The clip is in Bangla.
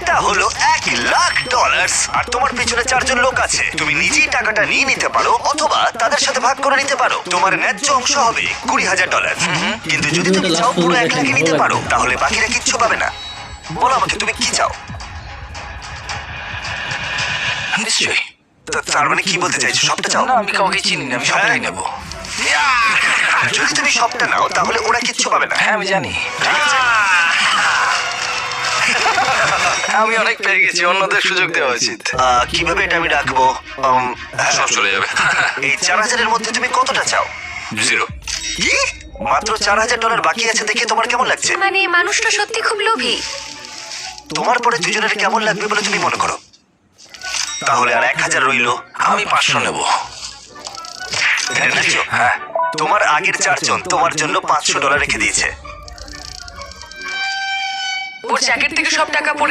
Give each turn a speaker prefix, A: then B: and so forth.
A: এটা হলো $1,00,000 আর তোমার পেছনে 4 জন লোক আছে। তুমি নিজেই টাকাটা নিয়ে নিতে পারো অথবা তাদের সাথে ভাগ করে নিতে পারো। তোমার ন্যায্য অংশ হবে $20,000। কিন্তু যদি তুমি চাও পুরো 1,00,000 নিতে পারো, তাহলে বাকিরা কিচ্ছু পাবে না। বলো আমাকে তুমি কি চাও?
B: নিশ্চয়ই।
A: তার মানে কি বলতে চাইছো, সবটা চাও?
B: না, আমি কাউকে চিনি না, আমি সবটাই নেবো।
A: যদি তুমি সবটা নাও তাহলে ওরা কিচ্ছু পাবে না।
B: হ্যাঁ, আমি জানি। আমি অনেক পেয়ে গেছি, অন্যদের সুযোগ দেওয়া উচিত।
A: কিভাবে এটা আমি রাখবো?
B: সব চলে যাবে।
A: এই 4,000-এর মধ্যে তুমি কতটা চাও?
B: 0।
A: কি? মাত্র $4,000 বাকি আছে দেখে তোমার কেমন লাগছে?
C: মানে মানুষটা সত্যি খুব লোভী।
A: তোমার পরে দুজনের কেমন লাগবে বলে তুমি মনে করো? তাহলে আর 1,000 রইলো।
B: আমি 500 নেবো।
A: এনেছো?
B: হ্যাঁ।
A: তোমার আগের 4 জন তোমার জন্য $500 রেখে দিয়েছে।
D: ওর জ্যাকেট থেকে সব টাকা পড়ে